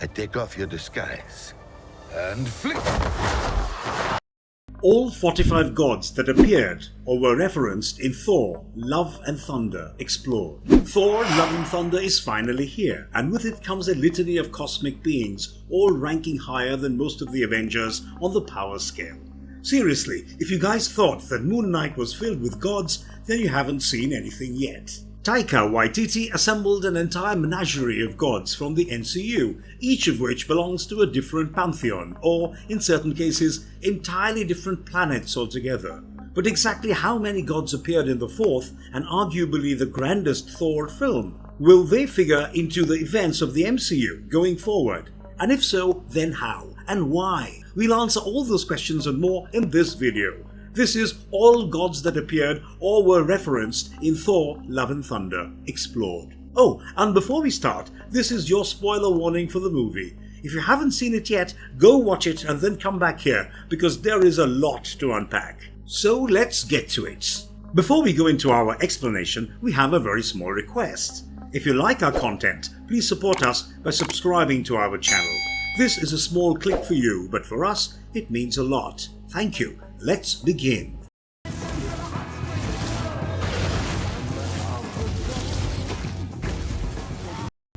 take off your disguise and flick. All 45 gods that appeared or were referenced in Thor, Love and Thunder explored. Thor, Love and Thunder is finally here, and with it comes a litany of cosmic beings, all ranking higher than most of the Avengers on the power scale. Seriously, if you guys thought that Moon Knight was filled with gods, then you haven't seen anything yet. TaikaWaititi assembled an entire menagerie of gods from the MCU, each of which belongs to a different pantheon, or, in certain cases, entirely different planets altogether. But exactly how many gods appeared in the fourth, and arguably the grandest Thor film? Will they figure into the events of the MCU going forward? And if so, then how? And why? We'll answer all those questions and more in this video. This is all gods that appeared or were referenced in Thor, Love and Thunder explored. Oh, and before we start, this is your spoiler warning for the movie. If you haven't seen it yet, go watch it and then come back here, because there is a lot to unpack. So let's get to it. Before we go into our explanation, we have a very small request. If you like our content, please support us by subscribing to our channel. This is a small click for you, but for us, it means a lot. Thank you. Let's begin.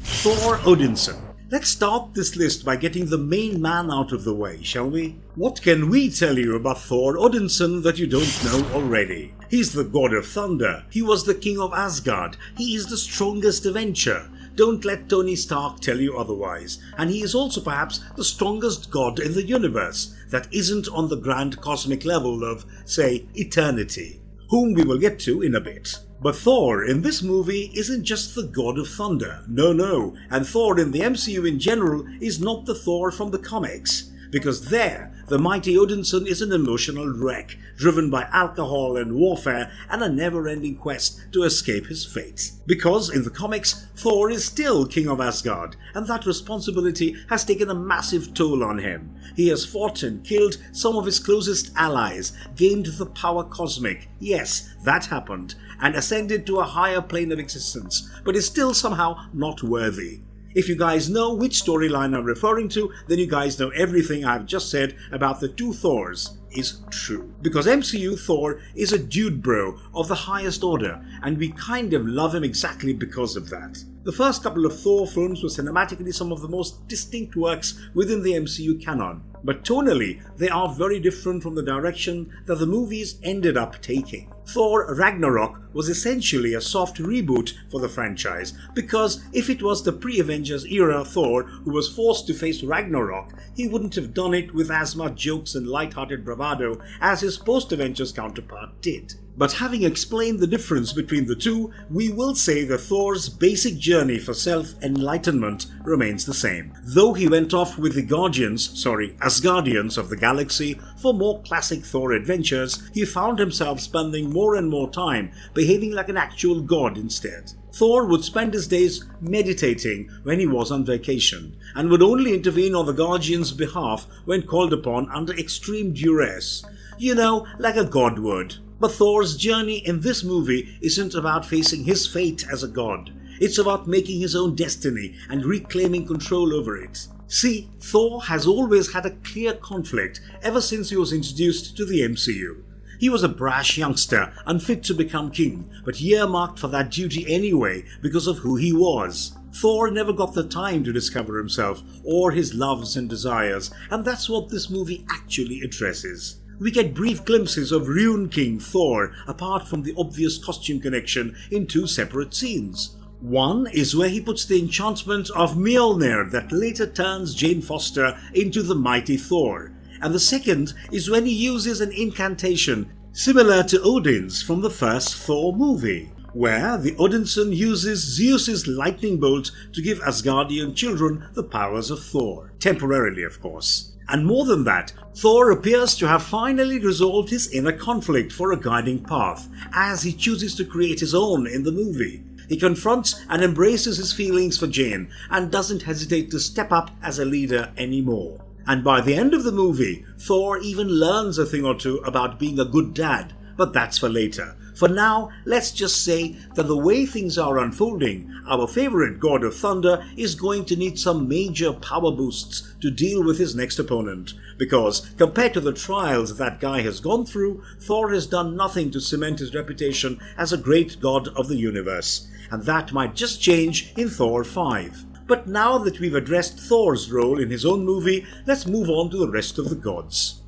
Thor Odinson. Let's start this list by getting the main man out of the way, shall we? What can we tell you about Thor Odinson that you don't know already? He's the god of thunder. He was the king of Asgard. He is the strongest Avenger. Don't let Tony Stark tell you otherwise. And he is also perhaps the strongest god in the universe that isn't on the grand cosmic level of, say, eternity, whom we will get to in a bit. But Thor in this movie isn't just the god of thunder. No. And Thor in the MCU in general is not the Thor from the comics. Because there, the mighty Odinson is an emotional wreck, driven by alcohol and warfare and a never-ending quest to escape his fate. Because in the comics, Thor is still king of Asgard, and that responsibility has taken a massive toll on him. He has fought and killed some of his closest allies, gained the power cosmic, yes, that happened, and ascended to a higher plane of existence, but is still somehow not worthy. If you guys know which storyline I'm referring to, then you guys know everything I've just said about the two Thors is true. Because MCU Thor is a dude bro of the highest order, and we kind of love him exactly because of that. The first couple of Thor films were cinematically some of the most distinct works within the MCU canon, but tonally they are very different from the direction that the movies ended up taking. Thor Ragnarok was essentially a soft reboot for the franchise, because if it was the pre-Avengers era Thor who was forced to face Ragnarok, he wouldn't have done it with as much jokes and light-hearted bravado as his post-Avengers counterpart did. But having explained the difference between the two, we will say that Thor's basic journey for self-enlightenment remains the same. Though he went off with the Asgardians of the galaxy for more classic Thor adventures, he found himself spending more and more time behaving like an actual god instead. Thor would spend his days meditating when he was on vacation, and would only intervene on the Guardians' behalf when called upon under extreme duress. You know, like a god would. But Thor's journey in this movie isn't about facing his fate as a god. It's about making his own destiny and reclaiming control over it. See, Thor has always had a clear conflict ever since he was introduced to the MCU. He was a brash youngster, unfit to become king, but earmarked for that duty anyway because of who he was. Thor never got the time to discover himself or his loves and desires, and that's what this movie actually addresses. We get brief glimpses of Rune King Thor apart from the obvious costume connection in two separate scenes. One is where he puts the enchantment of Mjolnir that later turns Jane Foster into the mighty Thor, and the second is when he uses an incantation similar to Odin's from the first Thor movie, where the Odinson uses Zeus's lightning bolt to give Asgardian children the powers of Thor, temporarily of course. And more than that, Thor appears to have finally resolved his inner conflict for a guiding path, as he chooses to create his own in the movie. He confronts and embraces his feelings for Jane, and doesn't hesitate to step up as a leader anymore. And by the end of the movie, Thor even learns a thing or two about being a good dad, but that's for later. For now, let's just say that the way things are unfolding, our favourite god of thunder is going to need some major power boosts to deal with his next opponent, because compared to the trials that guy has gone through, Thor has done nothing to cement his reputation as a great god of the universe, and that might just change in Thor 5. But now that we've addressed Thor's role in his own movie, let's move on to the rest of the gods.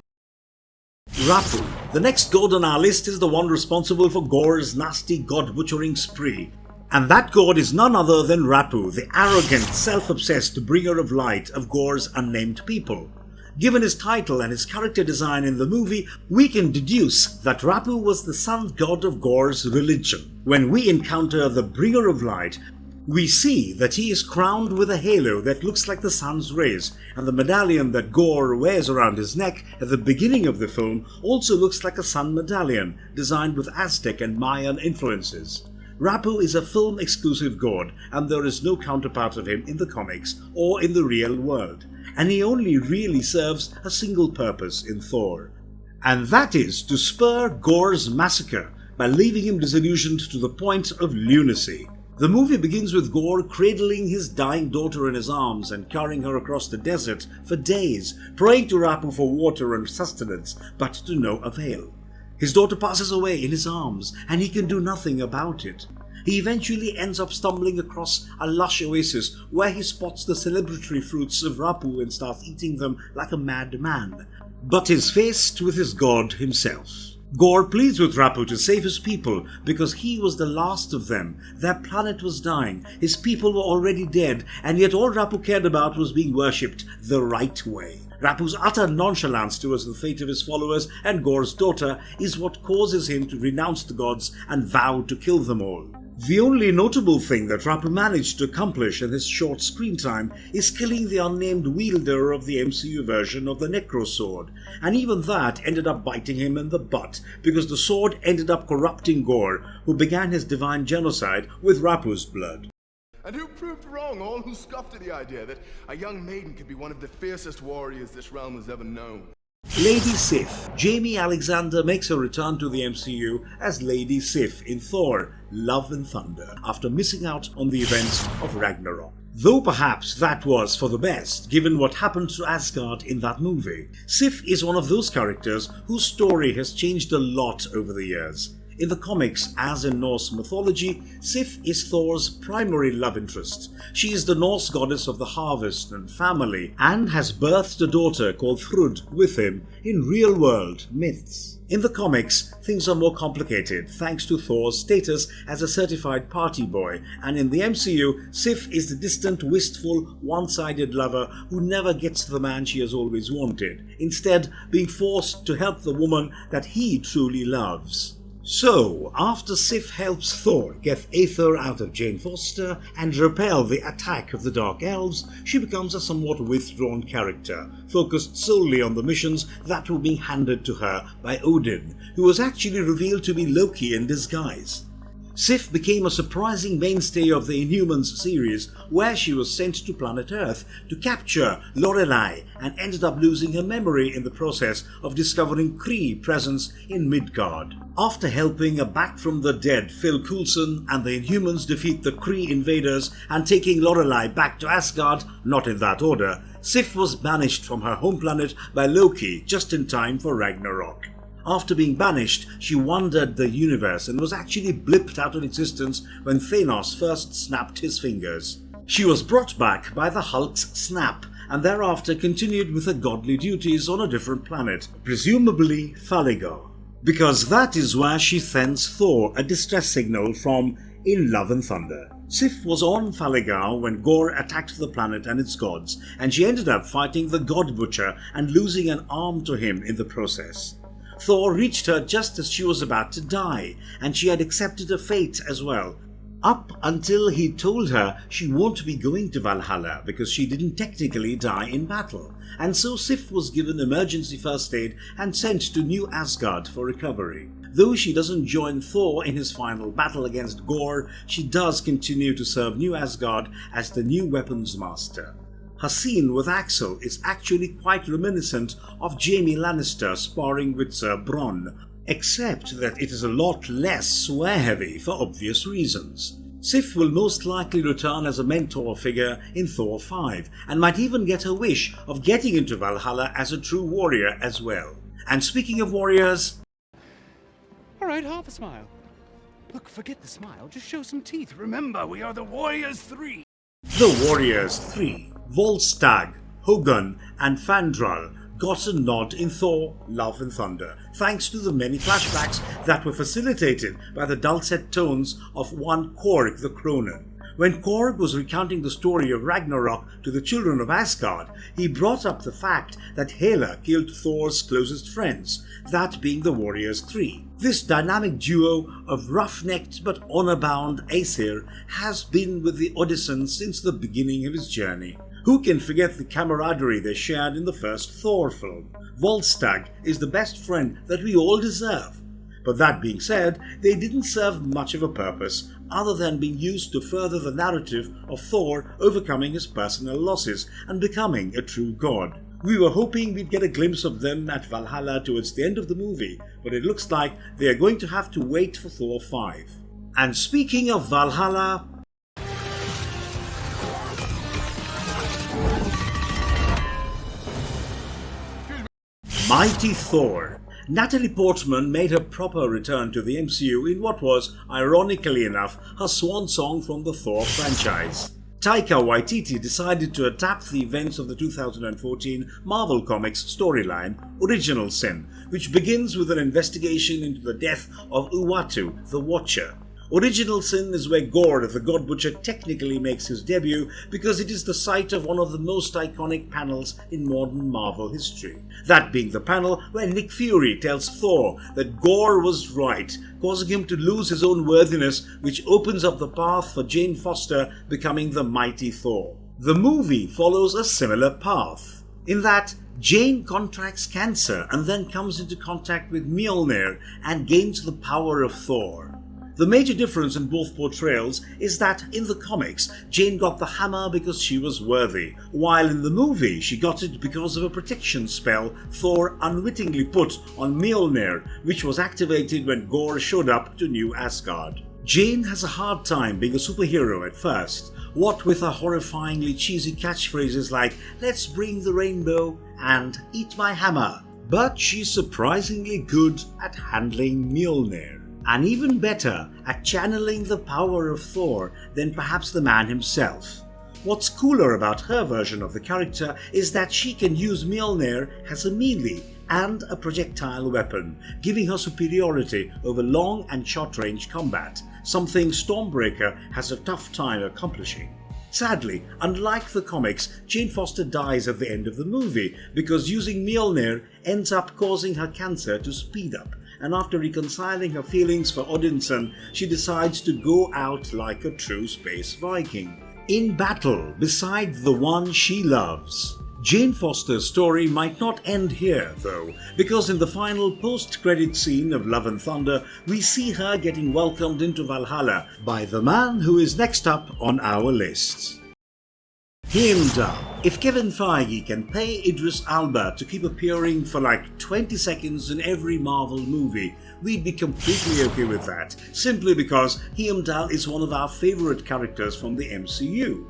Rapu. The next god on our list is the one responsible for Gore's nasty god-butchering spree. And that god is none other than Rapu, the arrogant, self-obsessed bringer of light of Gore's unnamed people. Given his title and his character design in the movie, we can deduce that Rapu was the sun god of Gore's religion. When we encounter the bringer of light, we see that he is crowned with a halo that looks like the sun's rays, and the medallion that Gore wears around his neck at the beginning of the film also looks like a sun medallion, designed with Aztec and Mayan influences. Rapu is a film-exclusive god, and there is no counterpart of him in the comics or in the real world, and he only really serves a single purpose in Thor. And that is to spur Gore's massacre by leaving him disillusioned to the point of lunacy. The movie begins with Gore cradling his dying daughter in his arms and carrying her across the desert for days, praying to Rapu for water and sustenance, but to no avail. His daughter passes away in his arms, and he can do nothing about it. He eventually ends up stumbling across a lush oasis where he spots the celebratory fruits of Rapu and starts eating them like a madman, but is faced with his god himself. Gore pleads with Rapu to save his people because he was the last of them. Their planet was dying, his people were already dead, and yet all Rapu cared about was being worshipped the right way. Rapu's utter nonchalance towards the fate of his followers and Gore's daughter is what causes him to renounce the gods and vow to kill them all. The only notable thing that Rapu managed to accomplish in his short screen time is killing the unnamed wielder of the MCU version of the Necro Sword, and even that ended up biting him in the butt because the sword ended up corrupting Gore, who began his divine genocide with Rapu's blood. And who proved wrong all who scoffed at the idea that a young maiden could be one of the fiercest warriors this realm has ever known? Lady Sif. Jamie Alexander makes her return to the MCU as Lady Sif in Thor, Love and Thunder, after missing out on the events of Ragnarok. Though perhaps that was for the best, given what happened to Asgard in that movie. Sif is one of those characters whose story has changed a lot over the years. In the comics, as in Norse mythology, Sif is Thor's primary love interest. She is the Norse goddess of the harvest and family, and has birthed a daughter called Thrud with him in real-world myths. In the comics, things are more complicated thanks to Thor's status as a certified party boy, and in the MCU, Sif is the distant, wistful, one-sided lover who never gets the man she has always wanted, instead being forced to help the woman that he truly loves. So, after Sif helps Thor get Aether out of Jane Foster and repel the attack of the Dark Elves, she becomes a somewhat withdrawn character, focused solely on the missions that were being handed to her by Odin, who was actually revealed to be Loki in disguise. Sif became a surprising mainstay of the Inhumans series, where she was sent to planet Earth to capture Lorelei and ended up losing her memory in the process of discovering Kree presence in Midgard. After helping a back-from-the-dead Phil Coulson and the Inhumans defeat the Kree invaders and taking Lorelei back to Asgard, not in that order, Sif was banished from her home planet by Loki just in time for Ragnarok. After being banished, she wandered the universe and was actually blipped out of existence when Thanos first snapped his fingers. She was brought back by the Hulk's snap, and thereafter continued with her godly duties on a different planet, presumably Falligar, because that is where she sends Thor a distress signal from in Love and Thunder. Sif was on Falligar when Gore attacked the planet and its gods, and she ended up fighting the God Butcher and losing an arm to him in the process. Thor reached her just as she was about to die, and she had accepted her fate as well, up until he told her she won't be going to Valhalla because she didn't technically die in battle, and so Sif was given emergency first aid and sent to New Asgard for recovery. Though she doesn't join Thor in his final battle against Gore, she does continue to serve New Asgard as the new weapons master. Her scene with Axel is actually quite reminiscent of Jaime Lannister sparring with Sir Bronn. except that it is a lot less swear-heavy for obvious reasons. Sif will most likely return as a mentor figure in Thor 5, and might even get her wish of getting into Valhalla as a true warrior as well. And speaking of warriors... Alright, half a smile. Look, forget the smile, just show some teeth. Remember, we are the Warriors 3! The Warriors 3, Volstagg, Hogun and Fandral got a nod in Thor, Love and Thunder, thanks to the many flashbacks that were facilitated by the dulcet tones of one Korg the Cronin. When Korg was recounting the story of Ragnarok to the children of Asgard, he brought up the fact that Hela killed Thor's closest friends, that being the Warriors 3. This dynamic duo of rough-necked but honor-bound Aesir has been with the Odyssey since the beginning of his journey. Who can forget the camaraderie they shared in the first Thor film? Volstagg is the best friend that we all deserve. But that being said, they didn't serve much of a purpose other than being used to further the narrative of Thor overcoming his personal losses and becoming a true god. We were hoping we'd get a glimpse of them at Valhalla towards the end of the movie, but it looks like they are going to have to wait for Thor 5. And speaking of Valhalla... Mighty Thor. Natalie Portman made her proper return to the MCU in what was, ironically enough, her swan song from the Thor franchise. TaikaWaititi decided to adapt the events of the 2014 Marvel Comics storyline, Original Sin, which begins with an investigation into the death of Uatu, the Watcher. Original Sin is where Gorr the God Butcher technically makes his debut because it is the site of one of the most iconic panels in modern Marvel history. That being the panel where Nick Fury tells Thor that Gorr was right, causing him to lose his own worthiness, which opens up the path for Jane Foster becoming the mighty Thor. The movie follows a similar path, in that Jane contracts cancer and then comes into contact with Mjolnir and gains the power of Thor. The major difference in both portrayals is that in the comics, Jane got the hammer because she was worthy, while in the movie she got it because of a protection spell Thor unwittingly put on Mjolnir, which was activated when Gorr showed up to New Asgard. Jane has a hard time being a superhero at first, what with her horrifyingly cheesy catchphrases like "Let's bring the rainbow" and "Eat my hammer," but she's surprisingly good at handling Mjolnir. And even better at channeling the power of Thor than perhaps the man himself. What's cooler about her version of the character is that she can use Mjolnir as a melee and a projectile weapon, giving her superiority over long and short-range combat, something Stormbreaker has a tough time accomplishing. Sadly, unlike the comics, Jane Foster dies at the end of the movie because using Mjolnir ends up causing her cancer to speed up, and after reconciling her feelings for Odinson, she decides to go out like a true space Viking, in battle beside the one she loves. Jane Foster's story might not end here though, because in the final post-credit scene of Love and Thunder, we see her getting welcomed into Valhalla by the man who is next up on our list. Heimdall. If Kevin Feige can pay Idris Elba to keep appearing for like 20 seconds in every Marvel movie, we'd be completely okay with that, simply because Heimdall is one of our favourite characters from the MCU.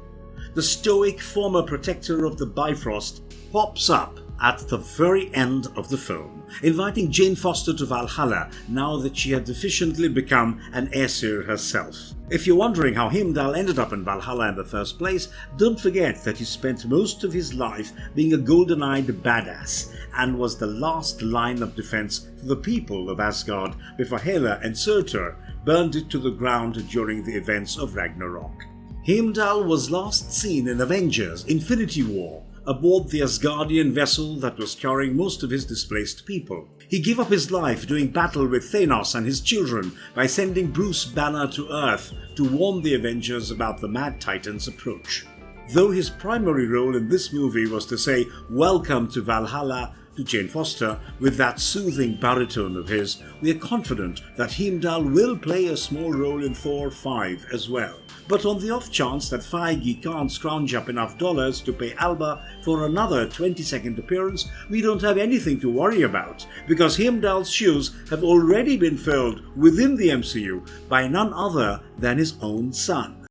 The stoic former protector of the Bifrost pops up at the very end of the film, inviting Jane Foster to Valhalla now that she had efficiently become an Aesir herself. If you're wondering how Heimdall ended up in Valhalla in the first place, don't forget that he spent most of his life being a golden-eyed badass and was the last line of defense for the people of Asgard before Hela and Surtur burned it to the ground during the events of Ragnarok. Heimdall was last seen in Avengers: Infinity War, aboard the Asgardian vessel that was carrying most of his displaced people. He gave up his life doing battle with Thanos and his children by sending Bruce Banner to Earth to warn the Avengers about the Mad Titan's approach. Though his primary role in this movie was to say "Welcome to Valhalla" to Jane Foster with that soothing baritone of his, we are confident that Heimdall will play a small role in Thor 5 as well. But on the off chance that Feige can't scrounge up enough dollars to pay Alba for another 20-second appearance, we don't have anything to worry about, because Heimdall's shoes have already been filled within the MCU by none other than his own son.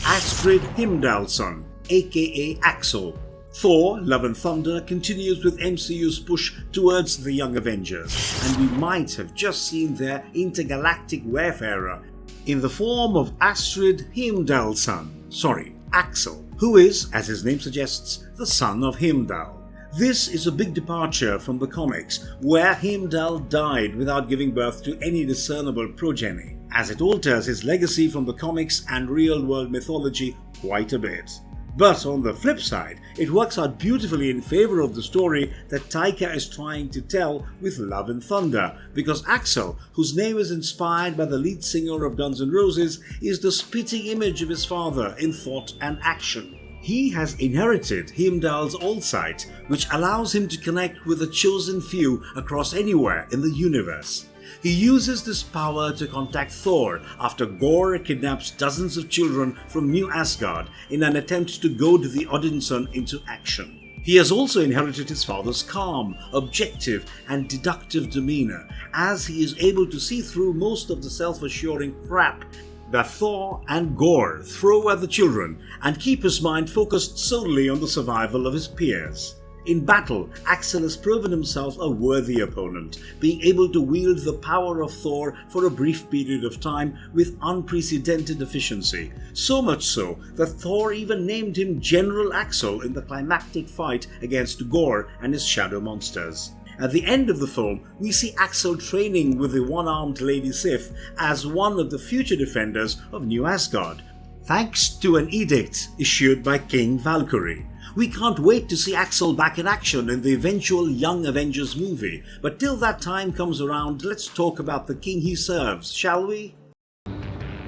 Astrid Heimdallsson, aka Axel. Thor, Love and Thunder continues with MCU's push towards the Young Avengers, and we might have just seen their intergalactic wayfarer in the form of Astrid Heimdallsson, Axel, who is, as his name suggests, the son of Heimdall. This is a big departure from the comics, where Heimdall died without giving birth to any discernible progeny, as it alters his legacy from the comics and real-world mythology quite a bit. But on the flip side, it works out beautifully in favor of the story that Taika is trying to tell with Love and Thunder, because Axel, whose name is inspired by the lead singer of Guns N' Roses, is the spitting image of his father in thought and action. He has inherited Heimdall's Allsight, which allows him to connect with a chosen few across anywhere in the universe. He uses this power to contact Thor after Gorr kidnaps dozens of children from New Asgard in an attempt to goad the Odinson into action. He has also inherited his father's calm, objective and deductive demeanor, as he is able to see through most of the self-assuring crap that Thor and Gorr throw at the children and keep his mind focused solely on the survival of his peers. In battle, Axel has proven himself a worthy opponent, being able to wield the power of Thor for a brief period of time with unprecedented efficiency, so much so that Thor even named him General Axel in the climactic fight against Gorr and his shadow monsters. At the end of the film, we see Axel training with the one-armed Lady Sif as one of the future defenders of New Asgard, thanks to an edict issued by King Valkyrie. We can't wait to see Axel back in action in the eventual Young Avengers movie, but till that time comes around, let's talk about the king he serves, shall we?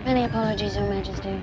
Many apologies, Your Majesty.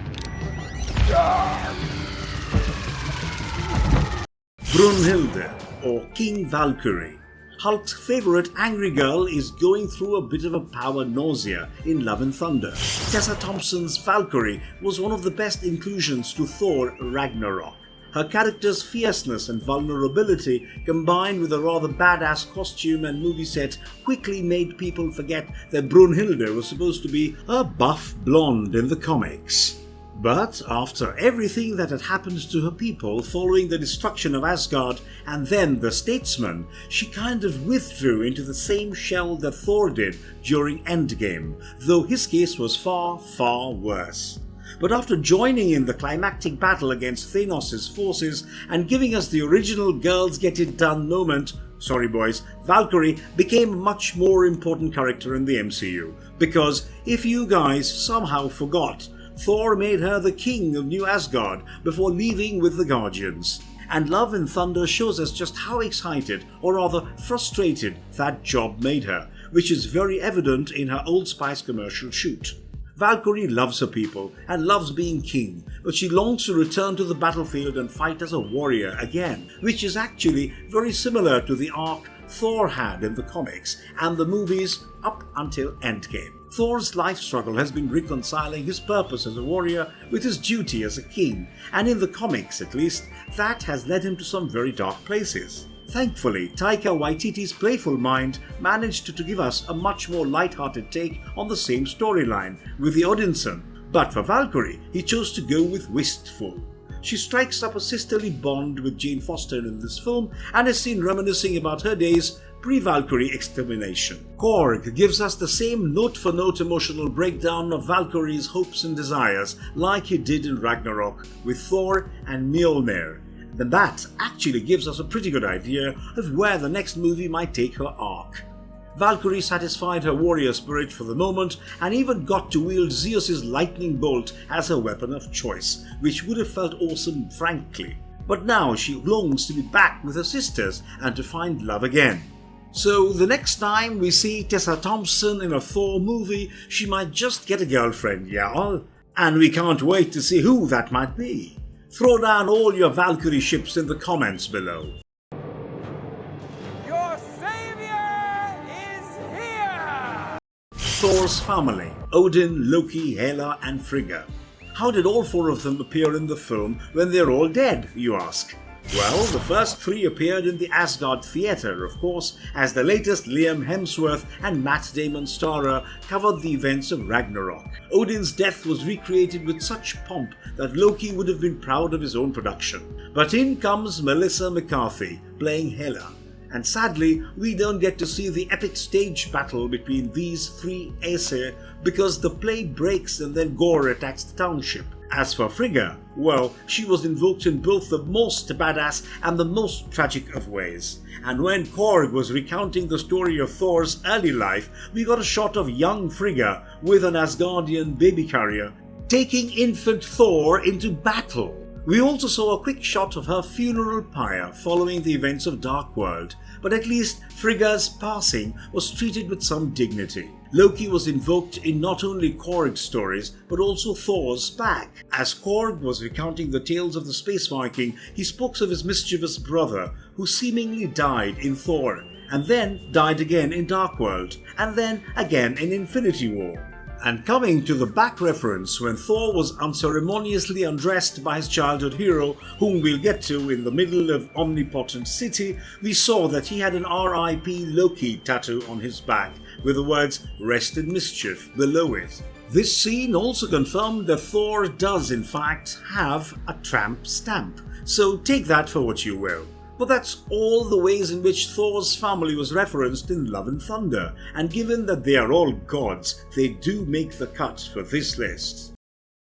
Brunhilde, or King Valkyrie. Hulk's favourite angry girl is going through a bit of a power nausea in Love and Thunder. Tessa Thompson's Valkyrie was one of the best inclusions to Thor Ragnarok. Her character's fierceness and vulnerability, combined with a rather badass costume and movie set, quickly made people forget that Brunhilde was supposed to be a buff blonde in the comics. But after everything that had happened to her people following the destruction of Asgard and then the Statesman, she kind of withdrew into the same shell that Thor did during Endgame, though his case was far, far worse. But after joining in the climactic battle against Thanos' forces and giving us the original girls get it done moment, sorry boys, Valkyrie became a much more important character in the MCU. Because if you guys somehow forgot, Thor made her the king of New Asgard before leaving with the Guardians. And Love and Thunder shows us just how excited, or rather frustrated, that job made her, which is very evident in her Old Spice commercial shoot. Valkyrie loves her people and loves being king, but she longs to return to the battlefield and fight as a warrior again, which is actually very similar to the arc Thor had in the comics and the movies up until Endgame. Thor's life struggle has been reconciling his purpose as a warrior with his duty as a king, and in the comics at least, that has led him to some very dark places. Thankfully, Taika Waititi's playful mind managed to give us a much more light-hearted take on the same storyline with the Odinson, but for Valkyrie, he chose to go with wistful. She strikes up a sisterly bond with Jane Foster in this film and is seen reminiscing about her days pre-Valkyrie extermination. Korg gives us the same note-for-note emotional breakdown of Valkyrie's hopes and desires like he did in Ragnarok with Thor and Mjolnir. Then that actually gives us a pretty good idea of where the next movie might take her arc. Valkyrie satisfied her warrior spirit for the moment and even got to wield Zeus's lightning bolt as her weapon of choice, which would have felt awesome frankly. But now she longs to be back with her sisters and to find love again. So the next time we see Tessa Thompson in a Thor movie, she might just get a girlfriend, y'all. And we can't wait to see who that might be. Throw down all your Valkyrie ships in the comments below. Your Thor's family: Odin, Loki, Hela and Frigga. How did all four of them appear in the film when they're all dead, you ask? Well, the first three appeared in the Asgard Theatre, of course, as the latest Liam Hemsworth and Matt Damon starer covered the events of Ragnarok. Odin's death was recreated with such pomp that Loki would have been proud of his own production. But in comes Melissa McCarthy, playing Hela. And sadly, we don't get to see the epic stage battle between these three Aesir because the play breaks and then Gore attacks the township. As for Frigga, well, she was invoked in both the most badass and the most tragic of ways. And when Korg was recounting the story of Thor's early life, we got a shot of young Frigga with an Asgardian baby carrier taking infant Thor into battle. We also saw a quick shot of her funeral pyre following the events of Dark World, but at least Frigga's passing was treated with some dignity. Loki was invoked in not only Korg's stories, but also Thor's back. As Korg was recounting the tales of the Space Viking, he spoke of his mischievous brother, who seemingly died in Thor, and then died again in Dark World, and then again in Infinity War. And coming to the back reference when Thor was unceremoniously undressed by his childhood hero, whom we'll get to in the middle of Omnipotent City, we saw that he had an R.I.P. Loki tattoo on his back, with the words "Rest in Mischief" below it. This scene also confirmed that Thor does in fact have a tramp stamp, so take that for what you will. But that's all the ways in which Thor's family was referenced in Love and Thunder, and given that they are all gods, they do make the cut for this list.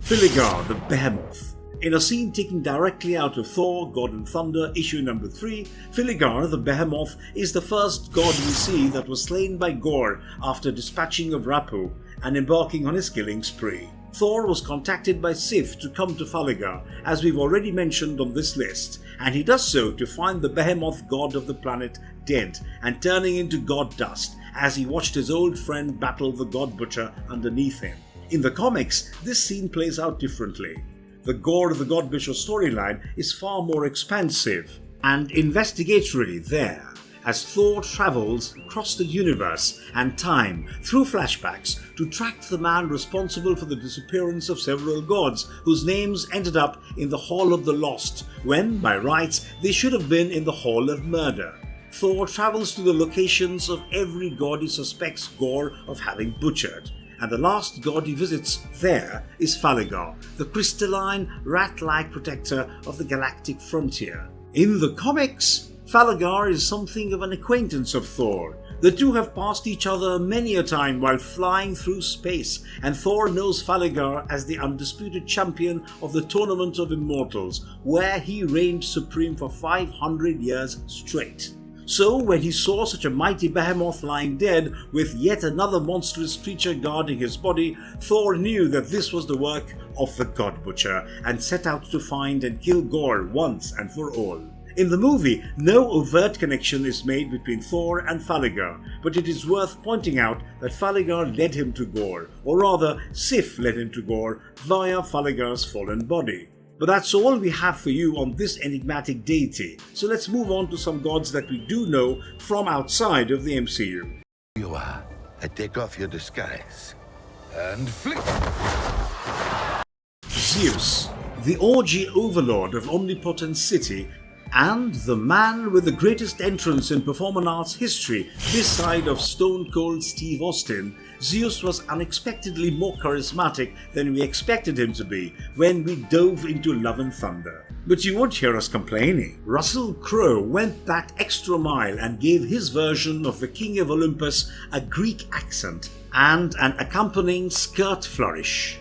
Falligar the Behemoth. In a scene taken directly out of Thor, God and Thunder, issue number 3, Falligar the Behemoth is the first god we see that was slain by Gore after dispatching of Rapu and embarking on his killing spree. Thor was contacted by Sif to come to Falligar, as we've already mentioned on this list, and he does so to find the behemoth god of the planet dead and turning into god dust as he watched his old friend battle the god butcher underneath him. In the comics, this scene plays out differently. The Gore the God Butcher storyline is far more expansive and investigatory there, as Thor travels across the universe and time through flashbacks to track the man responsible for the disappearance of several gods whose names ended up in the Hall of the Lost when, by rights, they should have been in the Hall of Murder. Thor travels to the locations of every god he suspects Gore of having butchered, and the last god he visits there is Falligar, the crystalline, rat-like protector of the galactic frontier. In the comics, Falligar is something of an acquaintance of Thor. The two have passed each other many a time while flying through space, and Thor knows Falligar as the undisputed champion of the Tournament of Immortals, where he reigned supreme for 500 years straight. So when he saw such a mighty behemoth lying dead with yet another monstrous creature guarding his body, Thor knew that this was the work of the God Butcher and set out to find and kill Gore once and for all. In the movie, no overt connection is made between Thor and Falligar, but it is worth pointing out that Falligar led him to Gore, or rather Sif led him to Gore via Falligar's fallen body. But that's all we have for you on this enigmatic deity, so let's move on to some gods that we do know from outside of the MCU. You are. I take off your disguise. And flick! Zeus, the orgy overlord of Omnipotent City, and the man with the greatest entrance in performance arts history this side of Stone Cold Steve Austin, Zeus was unexpectedly more charismatic than we expected him to be when we dove into Love and Thunder. But you won't hear us complaining. Russell Crowe went that extra mile and gave his version of the King of Olympus a Greek accent and an accompanying skirt flourish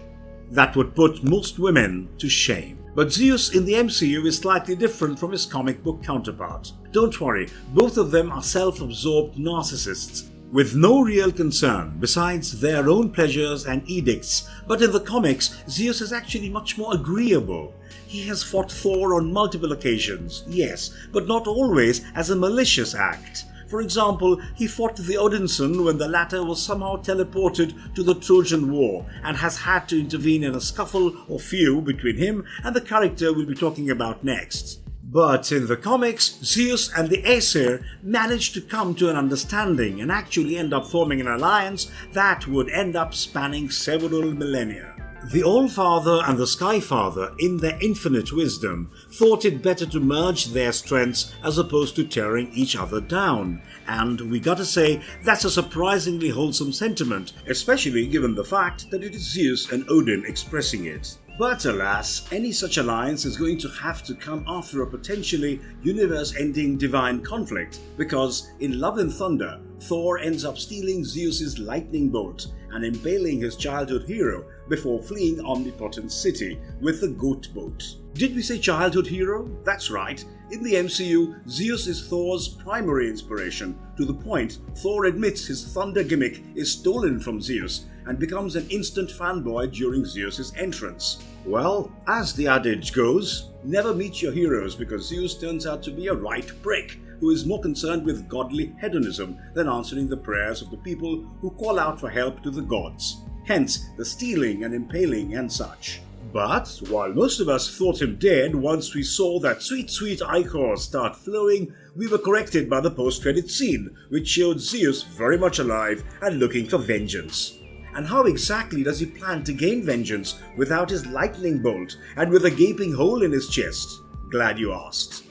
that would put most women to shame. But Zeus in the MCU is slightly different from his comic book counterpart. Don't worry, both of them are self-absorbed narcissists with no real concern besides their own pleasures and edicts, but in the comics, Zeus is actually much more agreeable. He has fought Thor on multiple occasions, yes, but not always as a malicious act. For example, he fought the Odinson when the latter was somehow teleported to the Trojan War and has had to intervene in a scuffle or feud between him and the character we'll be talking about next. But in the comics, Zeus and the Aesir managed to come to an understanding and actually end up forming an alliance that would end up spanning several millennia. The All-Father and the Sky-Father, in their infinite wisdom, thought it better to merge their strengths as opposed to tearing each other down. And we gotta say, that's a surprisingly wholesome sentiment, especially given the fact that it is Zeus and Odin expressing it. But alas, any such alliance is going to have to come after a potentially universe-ending divine conflict, because in Love and Thunder, Thor ends up stealing Zeus's lightning bolt and impaling his childhood hero before fleeing Omnipotent City with the goat boat. Did we say childhood hero? That's right. In the MCU, Zeus is Thor's primary inspiration, to the point Thor admits his thunder gimmick is stolen from Zeus and becomes an instant fanboy during Zeus's entrance. Well, as the adage goes, never meet your heroes because Zeus turns out to be a right prick who is more concerned with godly hedonism than answering the prayers of the people who call out for help to the gods. Hence, the stealing and impaling and such. But, while most of us thought him dead once we saw that sweet ichor start flowing, we were corrected by the post-credit scene, which showed Zeus very much alive and looking for vengeance. And how exactly does he plan to gain vengeance without his lightning bolt and with a gaping hole in his chest? Glad you asked.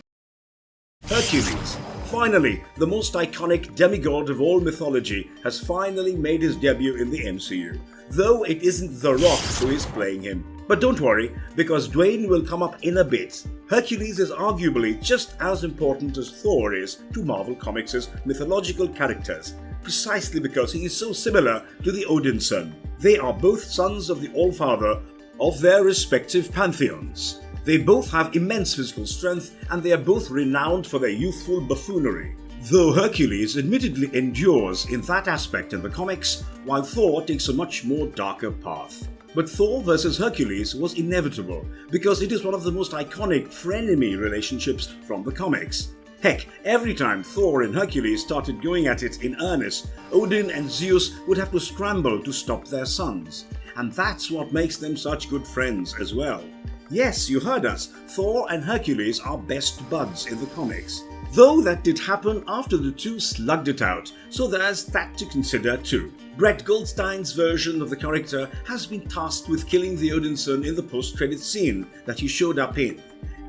Hercules. Finally, the most iconic demigod of all mythology has finally made his debut in the MCU, though it isn't The Rock who is playing him. But don't worry, because Dwayne will come up in a bit. Hercules is arguably just as important as Thor is to Marvel Comics' mythological characters, precisely because he is so similar to the Odin son. They are both sons of the All-Father of their respective pantheons. They both have immense physical strength, and they are both renowned for their youthful buffoonery. Though Hercules admittedly endures in that aspect in the comics, while Thor takes a much more darker path. But Thor vs. Hercules was inevitable, because it is one of the most iconic frenemy relationships from the comics. Heck, every time Thor and Hercules started going at it in earnest, Odin and Zeus would have to scramble to stop their sons. And that's what makes them such good friends as well. Yes, you heard us, Thor and Hercules are best buds in the comics. Though that did happen after the two slugged it out, so there's that to consider too. Brett Goldstein's version of the character has been tasked with killing the Odinson in the post-credit scene that he showed up in,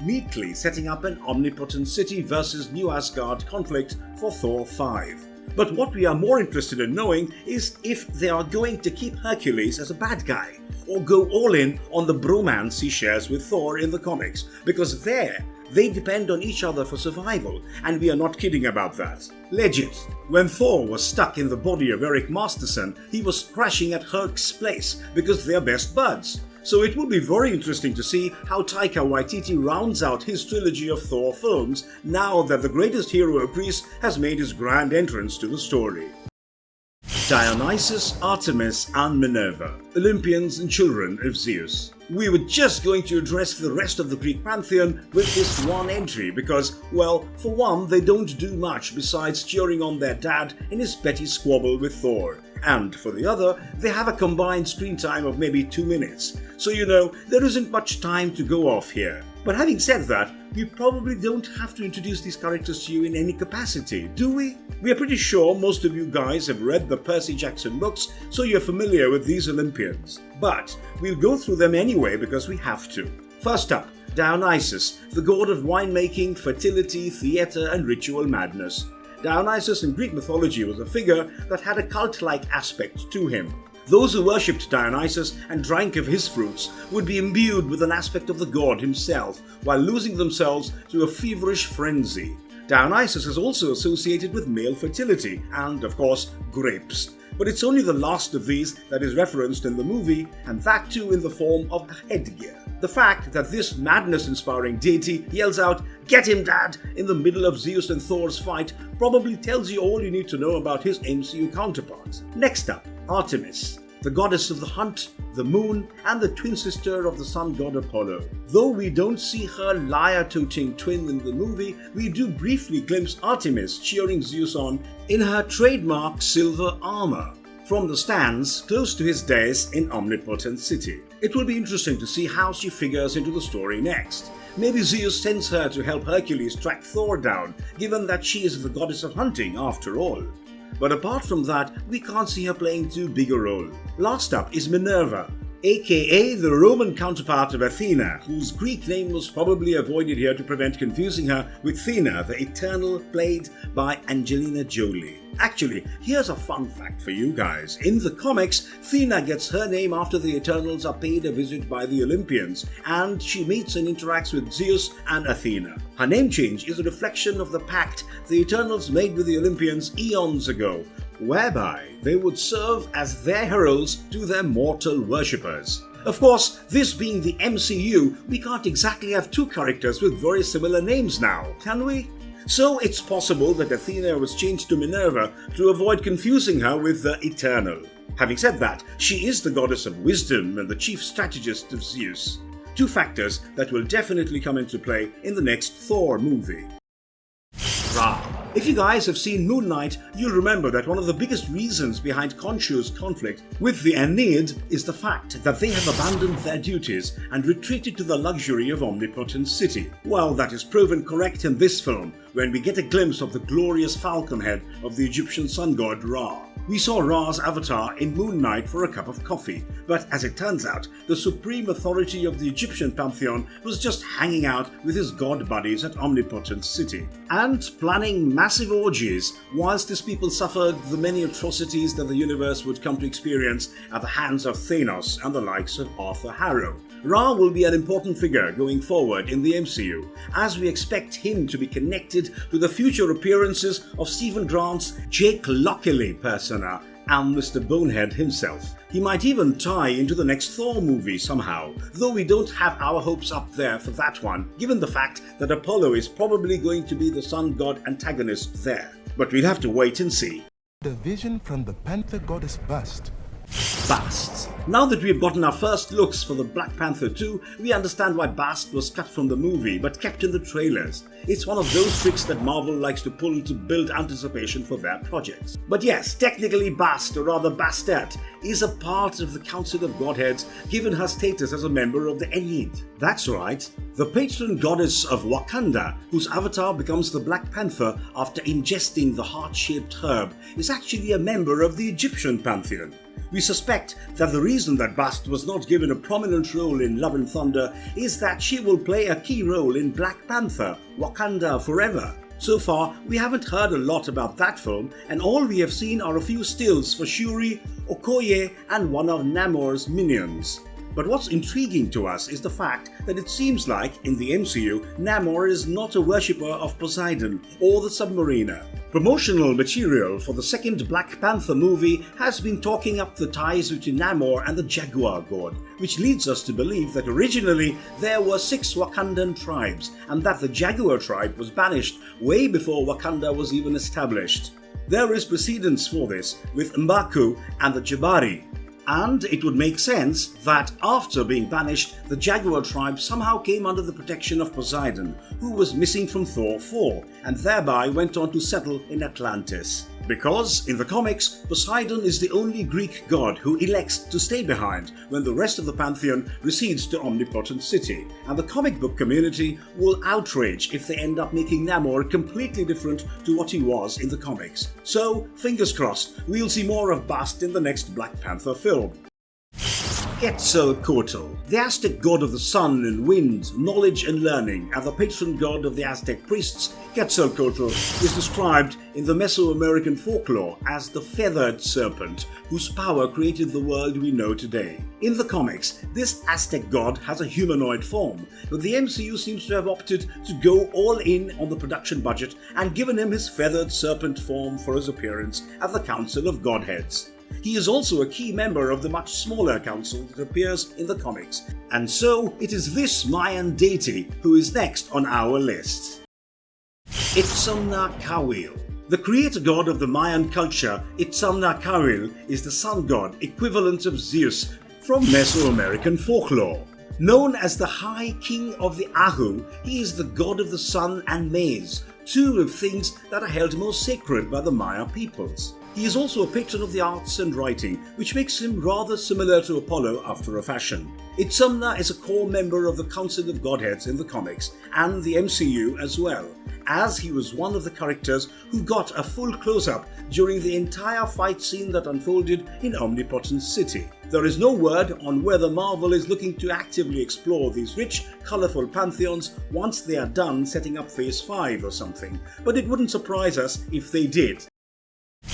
neatly setting up an Omnipotent City versus New Asgard conflict for Thor 5. But what we are more interested in knowing is if they are going to keep Hercules as a bad guy, or go all in on the bromance he shares with Thor in the comics, because they depend on each other for survival, and we are not kidding about that. Legit. When Thor was stuck in the body of Eric Masterson, he was crashing at Herc's place because they are best buds. So it will be very interesting to see how TaikaWaititi rounds out his trilogy of Thor films now that the greatest hero of Greece has made his grand entrance to the story. Dionysus, Artemis and Minerva, Olympians and children of Zeus. We were just going to address the rest of the Greek pantheon with this one entry because, well, for one, they don't do much besides cheering on their dad in his petty squabble with Thor. And for the other, they have a combined screen time of maybe 2 minutes. So there isn't much time to go off here. But having said that, we probably don't have to introduce these characters to you in any capacity, do we? We are pretty sure most of you guys have read the Percy Jackson books, so you're familiar with these Olympians. But we'll go through them anyway because we have to. First up, Dionysus, the god of winemaking, fertility, theatre and ritual madness. Dionysus in Greek mythology was a figure that had a cult-like aspect to him. Those who worshipped Dionysus and drank of his fruits would be imbued with an aspect of the god himself, while losing themselves to a feverish frenzy. Dionysus is also associated with male fertility and, of course, grapes. But it's only the last of these that is referenced in the movie, and that too in the form of a headgear. The fact that this madness-inspiring deity yells out, "Get him, Dad!" in the middle of Zeus and Thor's fight probably tells you all you need to know about his MCU counterpart. Next up, Artemis, the goddess of the hunt, the moon, and the twin sister of the sun god Apollo. Though we don't see her lyre-toting twin in the movie, we do briefly glimpse Artemis cheering Zeus on in her trademark silver armor from the stands close to his dais in Omnipotent City. It will be interesting to see how she figures into the story next. Maybe Zeus sends her to help Hercules track Thor down, given that she is the goddess of hunting after all. But apart from that, we can't see her playing too big a role. Last up is Minerva, aka the Roman counterpart of Athena, whose Greek name was probably avoided here to prevent confusing her with Thena, the Eternal, played by Angelina Jolie. Actually, here's a fun fact for you guys. In the comics, Thena gets her name after the Eternals are paid a visit by the Olympians, and she meets and interacts with Zeus and Athena. Her name change is a reflection of the pact the Eternals made with the Olympians eons ago, whereby they would serve as their heralds to their mortal worshippers. Of course, this being the MCU, we can't exactly have two characters with very similar names now, can we? So it's possible that Athena was changed to Minerva to avoid confusing her with the Eternal. Having said that, she is the goddess of wisdom and the chief strategist of Zeus. Two factors that will definitely come into play in the next Thor movie. Ra. If you guys have seen Moon Knight, you'll remember that one of the biggest reasons behind Khonshu's conflict with the Aeneid is the fact that they have abandoned their duties and retreated to the luxury of omnipotent city. Well, that is proven correct in this film, when we get a glimpse of the glorious falcon head of the Egyptian sun god Ra. We saw Ra's avatar in Moon Knight for a cup of coffee, but as it turns out, the supreme authority of the Egyptian pantheon was just hanging out with his god buddies at Omnipotent City, and planning massive orgies whilst his people suffered the many atrocities that the universe would come to experience at the hands of Thanos and the likes of Arthur Harrow. Ra will be an important figure going forward in the MCU, as we expect him to be connected to the future appearances of Stephen Grant's Jake Lockley persona and Mr. Bonehead himself. He might even tie into the next Thor movie somehow, though we don't have our hopes up there for that one, given the fact that Apollo is probably going to be the sun god antagonist there. But we'll have to wait and see. The vision from the panther goddess Bast. Bast. Now that we've gotten our first looks for the Black Panther 2, we understand why Bast was cut from the movie but kept in the trailers. It's one of those tricks that Marvel likes to pull to build anticipation for their projects. But yes, technically Bast, or rather Bastet, is a part of the Council of Godheads given her status as a member of the Aeneid. That's right, the patron goddess of Wakanda, whose avatar becomes the Black Panther after ingesting the heart-shaped herb, is actually a member of the Egyptian pantheon. We suspect that the reason that Bast was not given a prominent role in Love and Thunder is that she will play a key role in Black Panther, Wakanda Forever. So far, we haven't heard a lot about that film, and all we have seen are a few stills for Shuri, Okoye, and one of Namor's minions. But what's intriguing to us is the fact that it seems like, in the MCU, Namor is not a worshipper of Poseidon or the Submariner. Promotional material for the second Black Panther movie has been talking up the ties between Namor and the Jaguar God, which leads us to believe that originally there were 6 Wakandan tribes, and that the Jaguar tribe was banished way before Wakanda was even established. There is precedence for this with M'Baku and the Jabari, and it would make sense that after being banished, the Jaguar tribe somehow came under the protection of Poseidon, who was missing from Thor 4, and thereby went on to settle in Atlantis. Because, in the comics, Poseidon is the only Greek god who elects to stay behind when the rest of the pantheon recedes to Omnipotent City, and the comic book community will outrage if they end up making Namor completely different to what he was in the comics. So, fingers crossed, we'll see more of Bast in the next Black Panther film. Quetzalcoatl, the Aztec god of the sun and wind, knowledge and learning, and the patron god of the Aztec priests, Quetzalcoatl is described in the Mesoamerican folklore as the feathered serpent whose power created the world we know today. In the comics, this Aztec god has a humanoid form, but the MCU seems to have opted to go all in on the production budget and given him his feathered serpent form for his appearance at the Council of Godheads. He is also a key member of the much smaller council that appears in the comics, and so it is this Mayan deity who is next on our list. Itzamnakauil. The creator god of the Mayan culture, Itzamnakauil, is the sun god equivalent of Zeus from Mesoamerican folklore. Known as the High King of the Ahu, he is the god of the sun and maize, two of things that are held most sacred by the Maya peoples. He is also a patron of the arts and writing, which makes him rather similar to Apollo after a fashion. Itzamna is a core member of the Council of Godheads in the comics, and the MCU as well, as he was one of the characters who got a full close-up during the entire fight scene that unfolded in Omnipotent City. There is no word on whether Marvel is looking to actively explore these rich, colourful pantheons once they are done setting up Phase 5 or something, but it wouldn't surprise us if they did.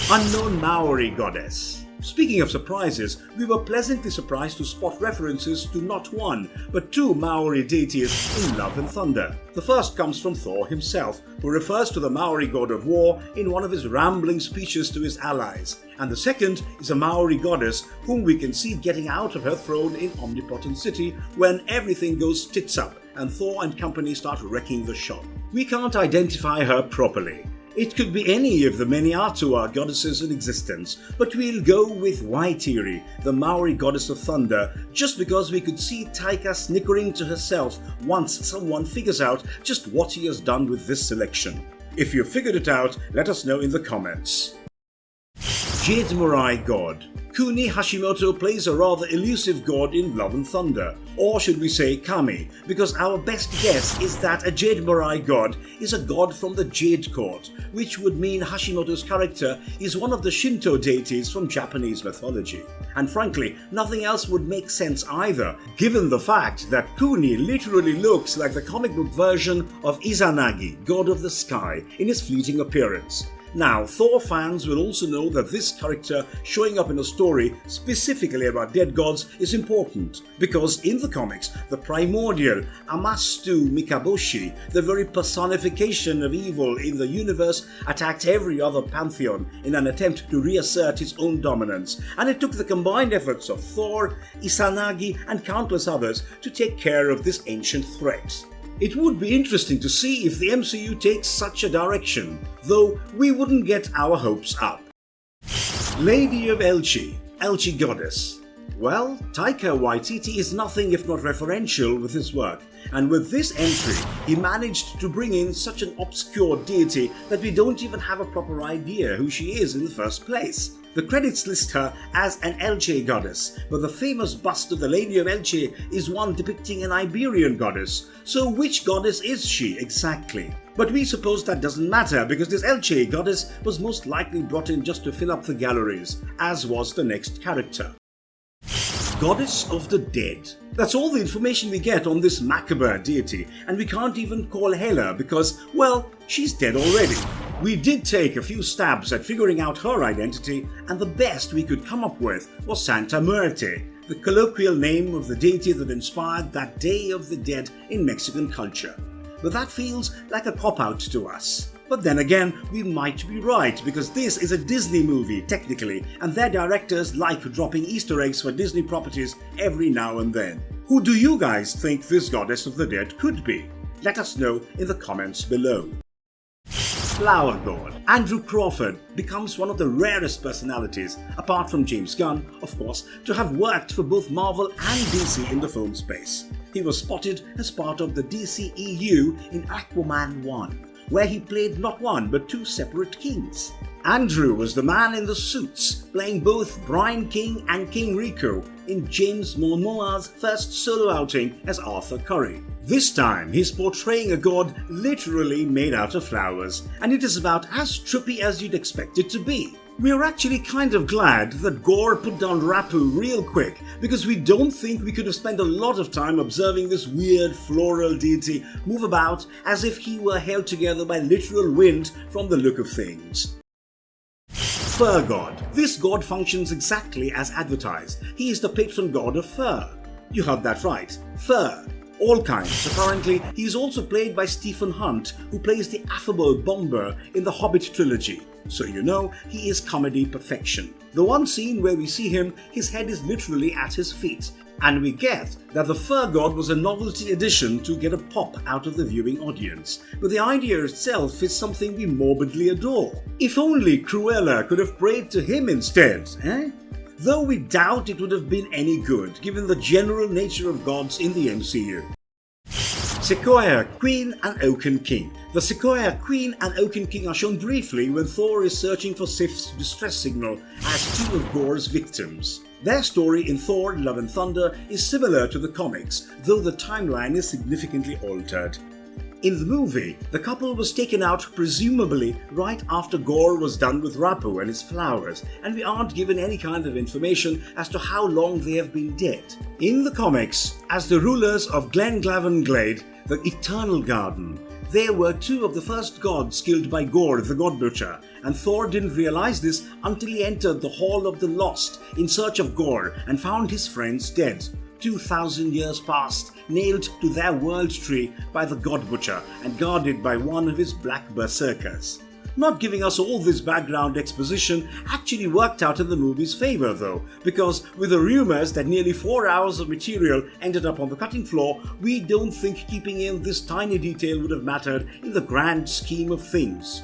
Unknown Maori Goddess. Speaking of surprises, we were pleasantly surprised to spot references to not one, but two Maori deities in Love and Thunder. The first comes from Thor himself, who refers to the Maori god of war in one of his rambling speeches to his allies. And the second is a Maori goddess whom we can see getting out of her throne in Omnipotent City when everything goes tits up and Thor and company start wrecking the shop. We can't identify her properly. It could be any of the many Atua goddesses in existence, but we'll go with Waititi, the Maori goddess of thunder, just because we could see Taika snickering to herself once someone figures out just what he has done with this selection. If you figured it out, let us know in the comments. Jademarui God. Kuni Hashimoto plays a rather elusive god in Love and Thunder, or should we say Kami, because our best guess is that a Jademarui god is a god from the Jade Court, which would mean Hashimoto's character is one of the Shinto deities from Japanese mythology. And frankly, nothing else would make sense either, given the fact that Kuni literally looks like the comic book version of Izanagi, god of the sky, in his fleeting appearance. Now, Thor fans will also know that this character showing up in a story specifically about dead gods is important, because in the comics, the primordial Amastu Mikaboshi, the very personification of evil in the universe, attacked every other pantheon in an attempt to reassert his own dominance, and it took the combined efforts of Thor, Izanagi, and countless others to take care of this ancient threat. It would be interesting to see if the MCU takes such a direction, though we wouldn't get our hopes up. Lady of Elche, Elche Goddess. Well, TaikaWaititi is nothing if not referential with his work, and with this entry, he managed to bring in such an obscure deity that we don't even have a proper idea who she is in the first place. The credits list her as an Elche goddess, but the famous bust of the Lady of Elche is one depicting an Iberian goddess, so which goddess is she exactly? But we suppose that doesn't matter because this Elche goddess was most likely brought in just to fill up the galleries, as was the next character. Goddess of the Dead. That's all the information we get on this macabre deity, and we can't even call Hela because, well, she's dead already. We did take a few stabs at figuring out her identity, and the best we could come up with was Santa Muerte, the colloquial name of the deity that inspired that Day of the Dead in Mexican culture. But that feels like a cop-out to us. But then again, we might be right, because this is a Disney movie, technically, and their directors like dropping Easter eggs for Disney properties every now and then. Who do you guys think this Goddess of the Dead could be? Let us know in the comments below. Flower God. Andrew Crawford becomes one of the rarest personalities, apart from James Gunn, of course, to have worked for both Marvel and DC in the film space. He was spotted as part of the DCEU in Aquaman 1. Where he played not one but two separate kings. Andrew was the man in the suits, playing both Brian King and King Rico in James Momoa's first solo outing as Arthur Curry. This time he's portraying a god literally made out of flowers, and it is about as trippy as you'd expect it to be. We're actually kind of glad that Gore put down Rapu real quick, because we don't think we could have spent a lot of time observing this weird floral deity move about as if he were held together by literal wind from the look of things. Fur God. This god functions exactly as advertised. He is the patron god of fur. You heard that right. Fur. All kinds. Apparently, he is also played by Stephen Hunt, who plays the affable Bomber in the Hobbit trilogy. So you know, he is comedy perfection. The one scene where we see him, his head is literally at his feet. And we get that the Fur God was a novelty addition to get a pop out of the viewing audience. But the idea itself is something we morbidly adore. If only Cruella could have prayed to him instead, eh? Though we doubt it would have been any good, given the general nature of gods in the MCU. Sequoia, Queen and Oaken King. The Sequoia, Queen and Oaken King are shown briefly when Thor is searching for Sif's distress signal as two of Gorr's victims. Their story in Thor, Love and Thunder is similar to the comics, though the timeline is significantly altered. In the movie, the couple was taken out presumably right after Gorr was done with Rapu and his flowers, and we aren't given any kind of information as to how long they have been dead. In the comics, as the rulers of Glenglavan Glade, the Eternal Garden, they were two of the first gods killed by Gorr the God Butcher, and Thor didn't realize this until he entered the Hall of the Lost in search of Gorr and found his friends dead. 2,000 years passed, nailed to their world tree by the God Butcher and guarded by one of his black berserkers. Not giving us all this background exposition actually worked out in the movie's favour though, because with the rumours that nearly 4 hours of material ended up on the cutting floor, we don't think keeping in this tiny detail would have mattered in the grand scheme of things.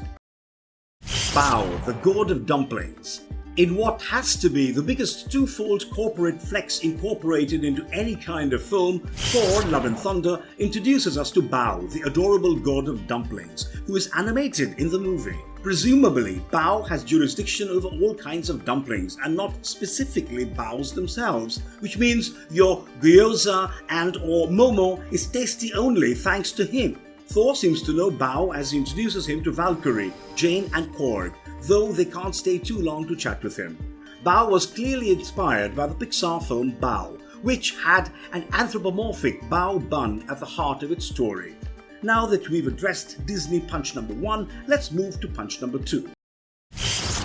Bao, the god of dumplings. In what has to be the biggest twofold corporate flex incorporated into any kind of film, Thor, Love and Thunder introduces us to Bao, the adorable god of dumplings, who is animated in the movie. Presumably, Bao has jurisdiction over all kinds of dumplings and not specifically Baos themselves, which means your gyoza and or momo is tasty only thanks to him. Thor seems to know Bao as he introduces him to Valkyrie, Jane and Korg, though they can't stay too long to chat with him. Bao was clearly inspired by the Pixar film Bao, which had an anthropomorphic Bao bun at the heart of its story. Now that we've addressed Disney punch number 1, let's move to punch number 2.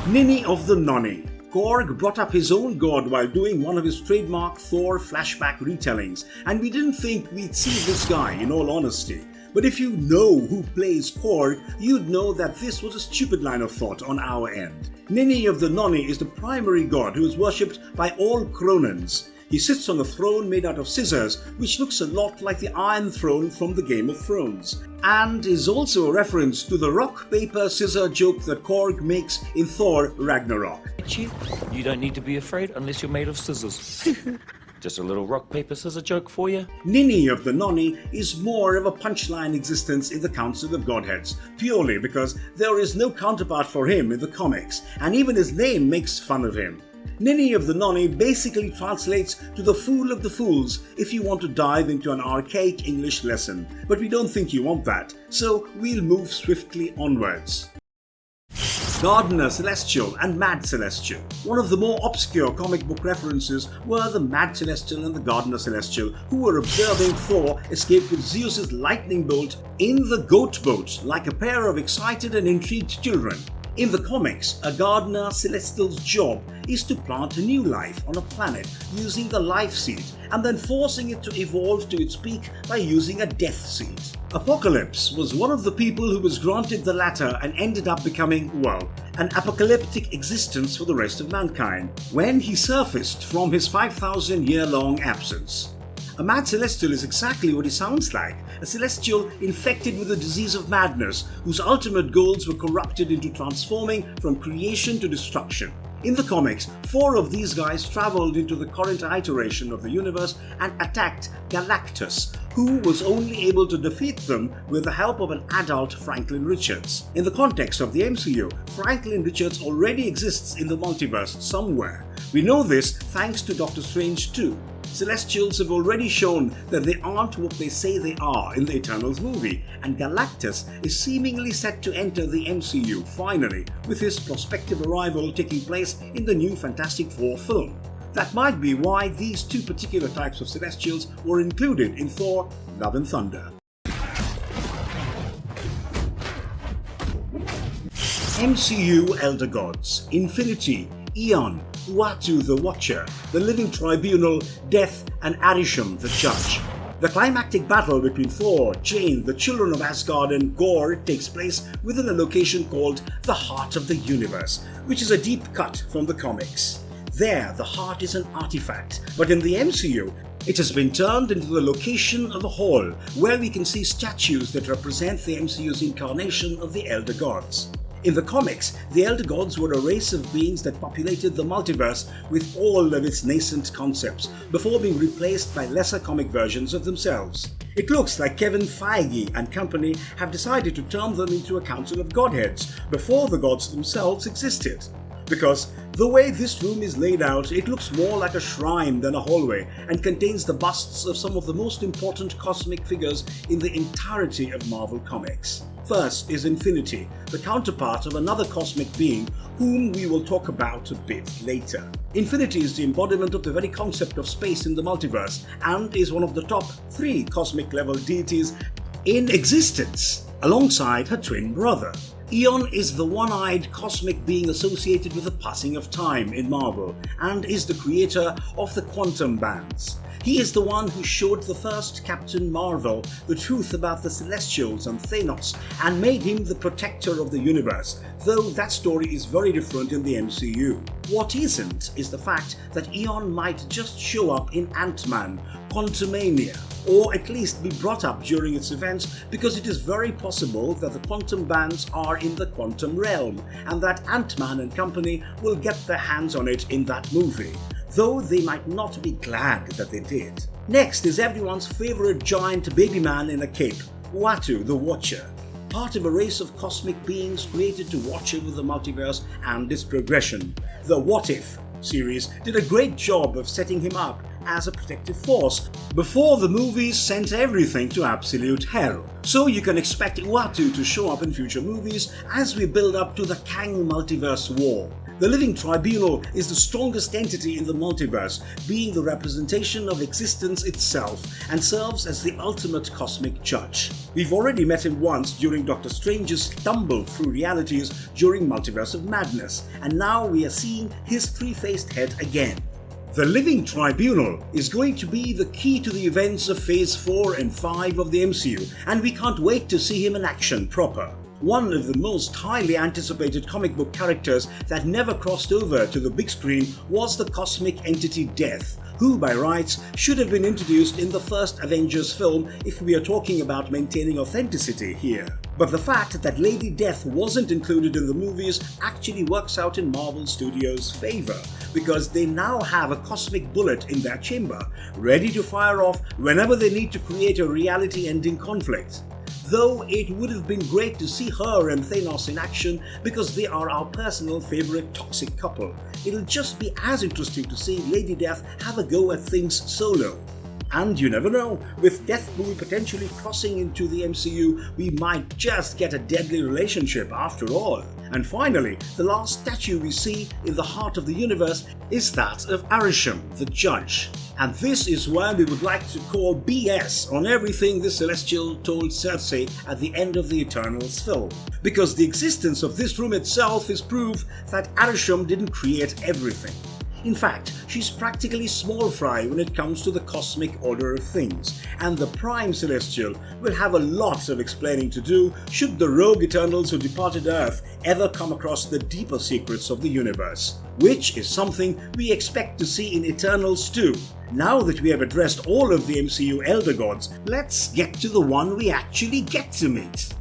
Ninny of the Nonny. Korg brought up his own god while doing one of his trademark Thor flashback retellings, and we didn't think we'd see this guy in all honesty. But if you know who plays Korg, you'd know that this was a stupid line of thought on our end. Ninny of the Nonny is the primary god who is worshipped by all Cronins. He sits on a throne made out of scissors, which looks a lot like the Iron Throne from the Game of Thrones, and is also a reference to the rock, paper, scissor joke that Korg makes in Thor Ragnarok. You don't need to be afraid unless you're made of scissors. Just a little rock, paper, scissor joke for you. Ninny of the Nonny is more of a punchline existence in the Council of Godheads, purely because there is no counterpart for him in the comics, and even his name makes fun of him. Ninny of the Nonny basically translates to the Fool of the Fools if you want to dive into an archaic English lesson, but we don't think you want that, so we'll move swiftly onwards. Gardener Celestial and Mad Celestial. One of the more obscure comic book references were the Mad Celestial and the Gardener Celestial, who were observing Thor escape with Zeus's lightning bolt in the goat boat like a pair of excited and intrigued children. In the comics, a Gardener Celestial's job is to plant a new life on a planet using the life seed and then forcing it to evolve to its peak by using a death seed. Apocalypse was one of the people who was granted the latter and ended up becoming, well, an apocalyptic existence for the rest of mankind when he surfaced from his 5,000-year-long absence. A Mad Celestial is exactly what he sounds like, a celestial infected with the disease of madness, whose ultimate goals were corrupted into transforming from creation to destruction. In the comics, 4 of these guys traveled into the current iteration of the universe and attacked Galactus, who was only able to defeat them with the help of an adult Franklin Richards. In the context of the MCU, Franklin Richards already exists in the multiverse somewhere. We know this thanks to Doctor Strange 2. Celestials have already shown that they aren't what they say they are in the Eternals movie, and Galactus is seemingly set to enter the MCU finally, with his prospective arrival taking place in the new Fantastic Four film. That might be why these 2 particular types of Celestials were included in Thor, Love and Thunder. MCU Elder Gods, Infinity, Eon, Uatu the Watcher, the Living Tribunal, Death, and Arishem the Judge. The climactic battle between Thor, Jane, the Children of Asgard, and Gorr takes place within a location called the Heart of the Universe, which is a deep cut from the comics. There, the heart is an artifact, but in the MCU, it has been turned into the location of a hall where we can see statues that represent the MCU's incarnation of the Elder Gods. In the comics, the Elder Gods were a race of beings that populated the multiverse with all of its nascent concepts before being replaced by lesser comic versions of themselves. It looks like Kevin Feige and company have decided to turn them into a council of godheads before the gods themselves existed. Because the way this room is laid out, it looks more like a shrine than a hallway and contains the busts of some of the most important cosmic figures in the entirety of Marvel Comics. First is Infinity, the counterpart of another cosmic being whom we will talk about a bit later. Infinity is the embodiment of the very concept of space in the multiverse and is one of the top 3 cosmic level deities in existence, alongside her twin brother. Eon is the one-eyed cosmic being associated with the passing of time in Marvel and is the creator of the quantum bands. He is the one who showed the first Captain Marvel the truth about the Celestials and Thanos and made him the protector of the universe, though that story is very different in the MCU. What isn't is the fact that Eon might just show up in Ant-Man, Quantumania, or at least be brought up during its events because it is very possible that the quantum bands are in the quantum realm and that Ant-Man and company will get their hands on it in that movie, though they might not be glad that they did. Next is everyone's favourite giant baby man in a cape, Uatu the Watcher, part of a race of cosmic beings created to watch over the multiverse and its progression. The What If series did a great job of setting him up as a protective force before the movies sent everything to absolute hell. So you can expect Uatu to show up in future movies as we build up to the Kang Multiverse War. The Living Tribunal is the strongest entity in the multiverse, being the representation of existence itself, and serves as the ultimate cosmic judge. We've already met him once during Doctor Strange's stumble through realities during Multiverse of Madness, and now we are seeing his three-faced head again. The Living Tribunal is going to be the key to the events of Phase 4 and 5 of the MCU, and we can't wait to see him in action proper. One of the most highly anticipated comic book characters that never crossed over to the big screen was the cosmic entity Death, who by rights should have been introduced in the first Avengers film if we are talking about maintaining authenticity here. But the fact that Lady Death wasn't included in the movies actually works out in Marvel Studios' favour, because they now have a cosmic bullet in their chamber, ready to fire off whenever they need to create a reality-ending conflict. Though it would have been great to see her and Thanos in action because they are our personal favourite toxic couple, it'll just be as interesting to see Lady Death have a go at things solo. And you never know, with Deathpool potentially crossing into the MCU, we might just get a deadly relationship after all. And finally, the last statue we see in the heart of the universe is that of Arishem, the Judge. And this is where we would like to call BS on everything the Celestial told Cersei at the end of the Eternals film. Because the existence of this room itself is proof that Arishem didn't create everything. In fact, she's practically small fry when it comes to the cosmic order of things, and the Prime Celestial will have a lot of explaining to do should the rogue Eternals who departed Earth ever come across the deeper secrets of the universe, which is something we expect to see in Eternals too. Now that we have addressed all of the MCU Elder Gods, let's get to the one we actually get to meet.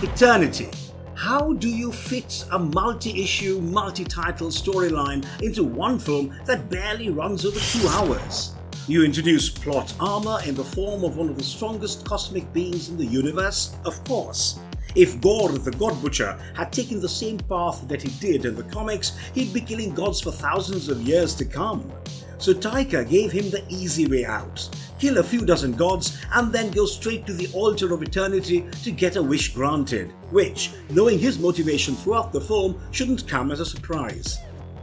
Eternity. How do you fit a multi-issue, multi-title storyline into one film that barely runs over 2 hours? You introduce plot armor in the form of one of the strongest cosmic beings in the universe? Of course. If Gore the God Butcher had taken the same path that he did in the comics, he'd be killing gods for thousands of years to come. So Taika gave him the easy way out. Kill a few dozen gods and then go straight to the altar of eternity to get a wish granted, which, knowing his motivation throughout the film, shouldn't come as a surprise.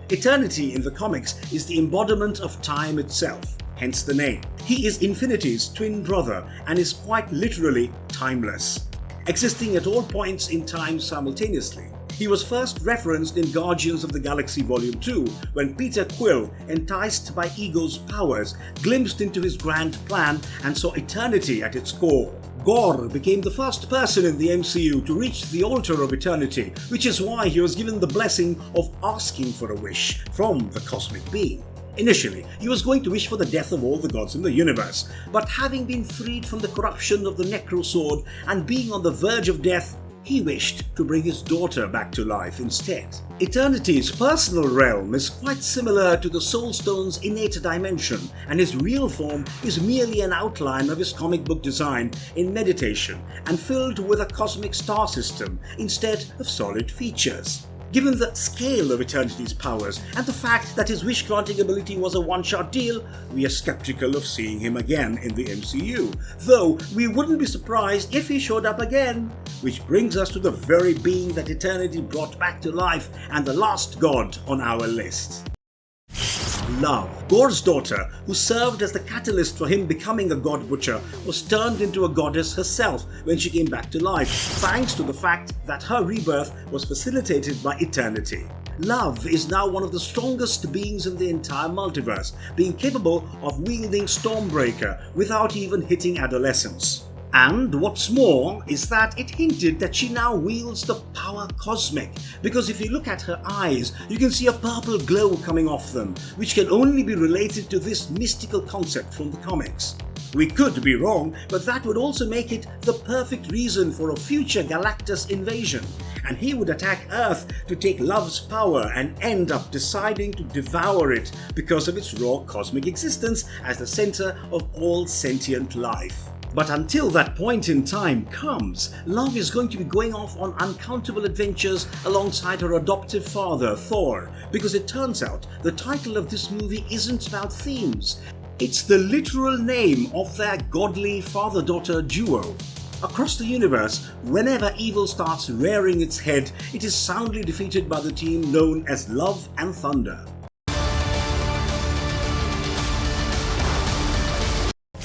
Eternity in the comics is the embodiment of time itself, hence the name. He is Infinity's twin brother and is quite literally timeless, existing at all points in time simultaneously. He was first referenced in Guardians of the Galaxy Volume 2 when Peter Quill, enticed by Ego's powers, glimpsed into his grand plan and saw eternity at its core. Gore became the first person in the MCU to reach the altar of eternity, which is why he was given the blessing of asking for a wish from the cosmic being. Initially, he was going to wish for the death of all the gods in the universe, but having been freed from the corruption of the Necro Sword and being on the verge of death, he wished to bring his daughter back to life instead. Eternity's personal realm is quite similar to the Soul Stone's innate dimension, and his real form is merely an outline of his comic book design in meditation and filled with a cosmic star system instead of solid features. Given the scale of Eternity's powers and the fact that his wish-granting ability was a one-shot deal, we are skeptical of seeing him again in the MCU, though we wouldn't be surprised if he showed up again. Which brings us to the very being that Eternity brought back to life and the last god on our list. Love, Gor's daughter, who served as the catalyst for him becoming a god butcher, was turned into a goddess herself when she came back to life, thanks to the fact that her rebirth was facilitated by Eternity. Love is now one of the strongest beings in the entire multiverse, being capable of wielding Stormbreaker without even hitting adolescence. And what's more is that it hinted that she now wields the power cosmic, because if you look at her eyes, you can see a purple glow coming off them, which can only be related to this mystical concept from the comics. We could be wrong, but that would also make it the perfect reason for a future Galactus invasion, and he would attack Earth to take Love's power and end up deciding to devour it because of its raw cosmic existence as the center of all sentient life. But until that point in time comes, Love is going to be going off on uncountable adventures alongside her adoptive father, Thor, because it turns out the title of this movie isn't about themes. It's the literal name of their godly father-daughter duo. Across the universe, whenever evil starts rearing its head, it is soundly defeated by the team known as Love and Thunder.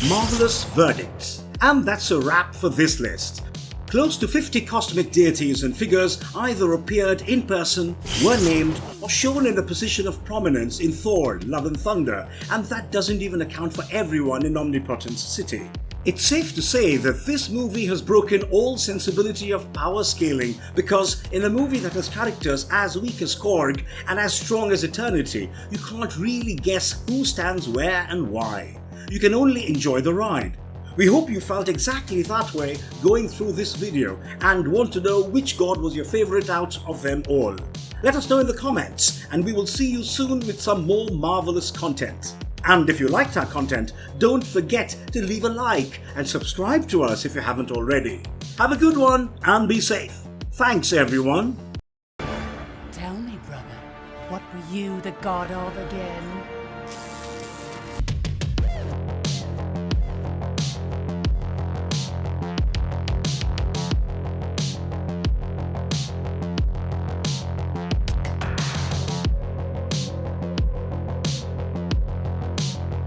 Marvelous verdicts. And that's a wrap for this list. Close to 50 cosmic deities and figures either appeared in person, were named, or shown in a position of prominence in Thor, Love and Thunder, and that doesn't even account for everyone in Omnipotence City. It's safe to say that this movie has broken all sensibility of power scaling, because in a movie that has characters as weak as Korg and as strong as Eternity, you can't really guess who stands where and why. You can only enjoy the ride. We hope you felt exactly that way going through this video and want to know which god was your favorite out of them all. Let us know in the comments, and we will see you soon with some more marvelous content. And if you liked our content, don't forget to leave a like and subscribe to us if you haven't already. Have a good one and be safe. Thanks everyone. Tell me, brother, what were you the god of again?